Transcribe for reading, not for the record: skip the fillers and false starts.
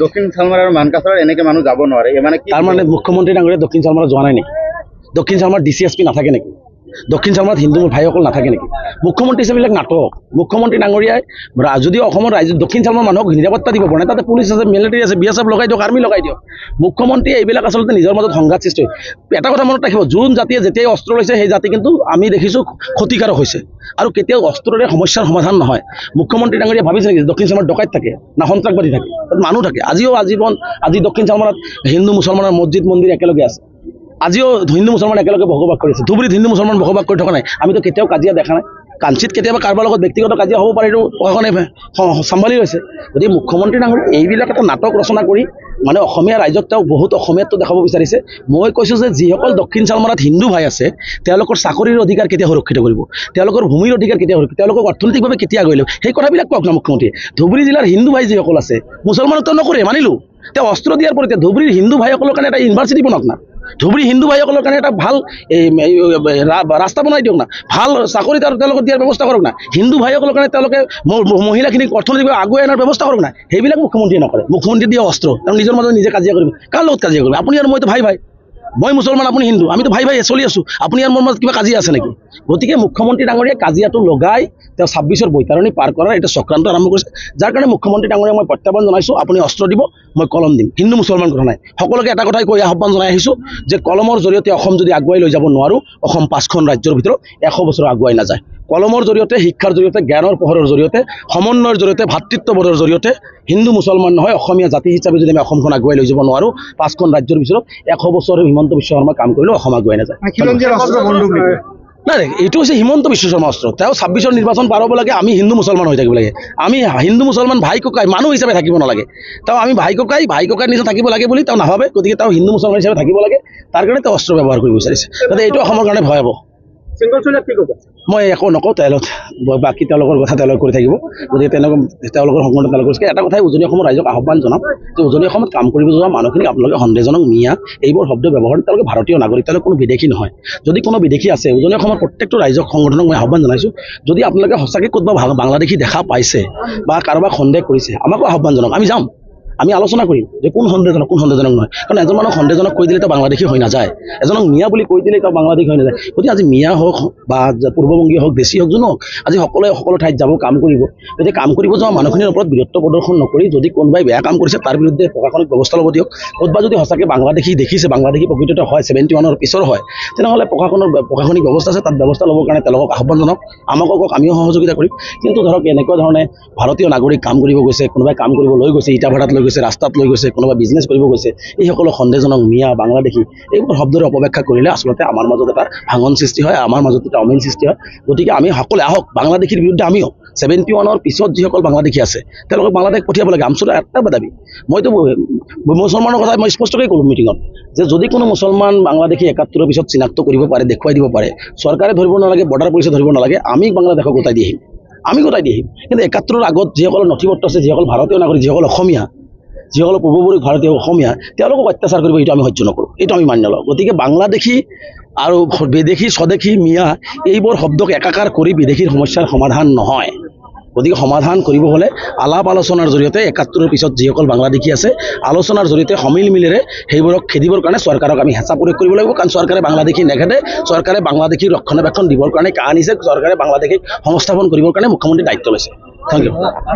দক্ষিণ চালমাৰ আৰু মানকাছাৰত এনেকে মানুহ যাব নোৱাৰে মানে তাৰ মানে মুখ্যমন্ত্ৰী ডাঙৰীয়া দক্ষিণ চালমাৰত যোৱা নাই নেকি? দক্ষিণ চালমাৰ DCSP নাথাকে নেকি? দক্ষিণ চালমাৰত হিন্দু ভাইসকল নাথাকে নেকি? মুখ্যমন্ত্ৰী হিচাপেবিলাক নাটক। মুখ্যমন্ত্ৰী ডাঙৰীয়াই যদি অসমৰ ৰাজ্য দক্ষিণ চালমাৰ মানুহক নিৰাপত্তা দিব পৰা নাই, তাতে পুলিচ আছে, মিলিটাৰী আছে, BSF লগাই দিয়ক, আৰ্মি লগাই দিয়ক। মুখ্যমন্ত্ৰীয়ে এইবিলাক আচলতে নিজৰ মাজত সংঘাত সৃষ্টি হয়। এটা কথা মনত ৰাখিব, যোন জাতিয়ে যেতিয়াই অস্ত্ৰ লৈছে সেই জাতি কিন্তু আমি দেখিছোঁ ক্ষতিকাৰক হৈছে আৰু কেতিয়াও অস্ত্ৰৰে সমস্যাৰ সমাধান নহয়। মুখ্যমন্ত্ৰী ডাঙৰীয়া ভাবিছে নেকি দক্ষিণ চালমাৰত ডকাইত থাকে না সন্ত্ৰাসবাদী থাকে? মানুহ থাকে। আজি দক্ষিণ চালমাৰত হিন্দু মুছলমানৰ মছজিদ মন্দিৰ একেলগে আছে। আজিও হিন্দু মুছলমান একেলগে বসবাস কৰিছে। ধুবুৰীত হিন্দু মুছলমান বসবাস কৰি থকা নাই। আমিতো কেতিয়াও কাজিয়া দেখা নাই। কাঞ্চিত কেতিয়াবা কাৰোবাৰ লগত ব্যক্তিগত কাজিয়া হ'ব পাৰে, এইটো প্ৰশাসনে চম্ভালি লৈছে। গতিকে মুখ্যমন্ত্ৰী ডাঙৰীয়া এইবিলাক এটা নাটক ৰচনা কৰি মানে অসমীয়া ৰাইজক তেওঁ বহুত অসমীয়াটো দেখাব বিচাৰিছে। মই কৈছোঁ যে যিসকল দক্ষিণ চালমাৰত হিন্দু ভাই আছে তেওঁলোকৰ চাকৰিৰ অধিকাৰ কেতিয়া সুৰক্ষিত কৰিব, তেওঁলোকৰ ভূমিৰ অধিকাৰ কেতিয়া সুৰক্ষিত, তেওঁলোকক অৰ্থনৈতিকভাৱে কেতিয়া আগুৱাই ল'ব, সেই কথাবিলাক কওক না মুখ্যমন্ত্ৰীয়ে। ধুবুৰী জিলাৰ হিন্দু ভাই যিসকল আছে, মুছলমানতো নকৰে মানিলোঁ, তেওঁ অস্ত্ৰ দিয়াৰ পৰিৱৰ্তে ধুবুৰীৰ হিন্দু ভাইসকলৰ কাৰণে এটা ইউনিভাৰ্চিটি বনাওক না, ধুবুৰী হিন্দু ভাইসকলৰ কাৰণে এটা ভাল ৰাস্তা বনাই দিয়ক না, ভাল চাকৰি তেওঁলোকক দিয়াৰ ব্যৱস্থা কৰক না, হিন্দু ভাইসকলৰ কাৰণে তেওঁলোকে মহিলাখিনিক অৰ্থনৈতিকভাৱে আগুৱাই অনাৰ ব্যৱস্থা কৰক না। সেইবিলাক মুখ্যমন্ত্ৰীয়ে নকৰে। মুখ্যমন্ত্ৰী দিয়ে অস্ত্ৰ, তেওঁ নিজৰ মাজত নিজে কাজিয়া কৰিব। কাৰ লগত কাজিয়া কৰিব? আপুনি আৰু মইতো ভাই ভাই, মই মুছলমান আপুনি হিন্দু, আমিতো ভাই ভাই চলি আছোঁ। আপুনি আৰু মোৰ মাজত কিবা কাজিয়া আছে নেকি? গতিকে মুখ্যমন্ত্ৰী ডাঙৰীয়াই কাজিয়াটো লগাই তেওঁ 26ৰ বৈতৰণি পাৰ কৰাৰ এটা চক্ৰান্ত আৰম্ভ কৰিছে, যাৰ কাৰণে মুখ্যমন্ত্ৰী ডাঙৰীয়াক মই প্ৰত্যাহ্বান জনাইছোঁ, আপুনি অস্ত্ৰ দিব, মই কলম দিম। হিন্দু মুছলমান কথা নাই, সকলোকে এটা কথাই কৈ আহ্বান জনাই আহিছোঁ যে কলমৰ জৰিয়তে অসম যদি আগুৱাই লৈ যাব নোৱাৰোঁ, অসম 5খন ৰাজ্যৰ ভিতৰত 100 বছৰ আগুৱাই নাযায়। কলমৰ জৰিয়তে, শিক্ষাৰ জৰিয়তে, জ্ঞানৰ পোহৰৰ জৰিয়তে, সমন্বয়ৰ জৰিয়তে, ভাতৃত্ববোধৰ জৰিয়তে হিন্দু মুছলমান নহয় অসমীয়া জাতি হিচাপে যদি আমি অসমখন আগুৱাই লৈ যাব নোৱাৰোঁ, 5খন ৰাজ্যৰ ভিতৰত 100 বছৰ হিমন্ত বিশ্ব শৰ্মা কাম কৰিলেও অসম আগুৱাই নাযায়। নাই, এইটো হৈছে হিমন্ত বিশ্ব শৰ্মা অস্ত্ৰ। তেওঁ 26ৰ নিৰ্বাচন পাৰ হ'ব লাগে, আমি হিন্দু মুছলমান হৈ থাকিব লাগে। আমি হিন্দু মুছলমান ভাই ককাই মানুহ হিচাপে থাকিব নালাগে। তেওঁ আমি ভাই ককাই নিচিনা থাকিব লাগে বুলি তেওঁ নাভাবে। গতিকে তেওঁ হিন্দু মুছলমান হিচাপে থাকিব লাগে, তাৰ কাৰণে তেওঁ অস্ত্ৰ ব্যৱহাৰ কৰিব বিচাৰিছে। গতিকে এইটো অসমৰ কাৰণে ভয়াৱহ। মই একো নকওঁ, বাকী তেওঁলোকৰ কথা তেওঁলোকে কৰি থাকিব। গতিকে তেওঁলোকৰ সংগঠন তেওঁলোকে কৰিছে। এটা কথাই উজনি অসমৰ ৰাইজক আহ্বান জনাম যে উজনি অসমত কাম কৰিব যোৱা মানুহখিনিক আপোনালোকে সন্দেহজনক মিয়া এইবোৰ শব্দ ব্যৱহাৰ, তেওঁলোকে ভাৰতীয় নাগৰিক, তেওঁলোকে কোনো বিদেশী নহয়। যদি কোনো বিদেশী আছে, উজনি অসমৰ প্ৰত্যেকটো ৰাইজক সংগঠনক মই আহ্বান জনাইছোঁ, যদি আপোনালোকে সঁচাকৈ ক'ৰবাত বাংলাদেশী দেখা পাইছে বা কাৰোবাক সন্দেহ কৰিছে, আমাকো আহ্বান জনাওক, আমি যাম, আমি আলোচনা কৰিম যে কোন সন্দেহজনক নহয়। কাৰণ এজন মানুহ সন্দেহজনক কৈ দিলে তেওঁ বাংলাদেশী হৈ নাযায়, এজনক মিয়া বুলি কৈ দিলে তেওঁ বাংলাদেশী হৈ নাযায়। গতিকে আজি মিয়া হওক বা পূৰ্ববংগীয় হওক, দেশী হওক, যোন হওক, আজি সকলো ঠাইত যাব, কাম কৰিব। গতিকে কাম কৰিব যোৱা মানুহখিনিৰ ওপৰত বীৰত্ব প্ৰদৰ্শন নকৰি যদি কোনোবাই বেয়া কাম কৰিছে তাৰ বিৰুদ্ধে প্ৰশাসনিক ব্যৱস্থা ল'ব দিয়ক। ক'ৰবাত যদি সঁচাকৈ বাংলাদেশী দেখিছে, বাংলাদেশী প্ৰকৃততে হয়, 71ৰ পিছৰ হয়, তেনেহ'লে প্ৰশাসনিক ব্যৱস্থা আছে, তাত ব্যৱস্থা ল'বৰ কাৰণে তেওঁলোকক আহ্বান জনাওক, আমাকো কওক, আমিও সহযোগিতা কৰিম। কিন্তু ধৰক এনেকুৱা ধৰণে ভাৰতীয় নাগৰিক কাম কৰিব গৈছে, কোনোবাই কাম কৰিব লৈ গৈছে, ইটা ভাড়াত লৈ গৈছে, ৰাস্তাত লৈ গৈছে, কোনোবা বিজনেছ কৰিব গৈছে, এইসকলো সন্দেহজনক মিয়া বাংলাদেশী এইবোৰ শব্দৰে অপব্যাখ্যা কৰিলে আচলতে আমাৰ মাজত এটা ভাঙন সৃষ্টি হয়, আমাৰ মাজত এটা অমিল সৃষ্টি হয়। গতিকে আমি সকলোৱে আহক, বাংলাদেশীৰ বিৰুদ্ধে আমিও 71ৰ পিছত যিসকল বাংলাদেশী আছে তেওঁলোকক বাংলাদেশ পঠিয়াব লাগে। আমচুৰ এটা দাবী, মইতো মুছলমানৰ কথা মই স্পষ্টকৈ ক'লোঁ মিটিঙত যে যদি কোনো মুছলমান বাংলাদেশী 71ৰ পিছত চিনাক্ত কৰিব পাৰে, দেখুৱাই দিব পাৰে, চৰকাৰে ধৰিব নালাগে, বৰ্ডাৰ পুলিচে ধৰিব নালাগে, আমি বাংলাদেশক গোটাই দি আহিম, কিন্তু 71ৰ আগত যিসকলৰ নথিপত্ৰ আছে, যিসকল ভাৰতীয় নাগৰিক, যিসকল অসমীয়া, যিসকল পূৰ্বপুৰুষ ভাৰতীয় অসমীয়া, তেওঁলোকক অত্যাচাৰ কৰিব, এইটো আমি সহ্য নকৰোঁ, এইটো আমি মানি নলওঁ। গতিকে বাংলাদেশী আৰু বিদেশী, স্বদেশী, মিয়া এইবোৰ শব্দক একাকাৰ কৰি বিদেশীৰ সমস্যাৰ সমাধান নহয়। গতিকে সমাধান কৰিব হ'লে আলাপ আলোচনাৰ জৰিয়তে 71ৰ পিছত যিসকল বাংলাদেশী আছে, আলোচনাৰ জৰিয়তে সমিলমিলেৰে সেইবোৰক খেদিবৰ কাৰণে চৰকাৰক আমি হেঁচা প্ৰয়োগ কৰিব লাগিব। কাৰণ চৰকাৰে বাংলাদেশী নেখেদে, চৰকাৰে বাংলাদেশীৰ ৰক্ষণাবেক্ষণ দিবৰ কাৰণে আনিছে, চৰকাৰে বাংলাদেশীক সংস্থাপন কৰিবৰ কাৰণে মুখ্যমন্ত্ৰীৰ দায়িত্ব লৈছে। Thank U.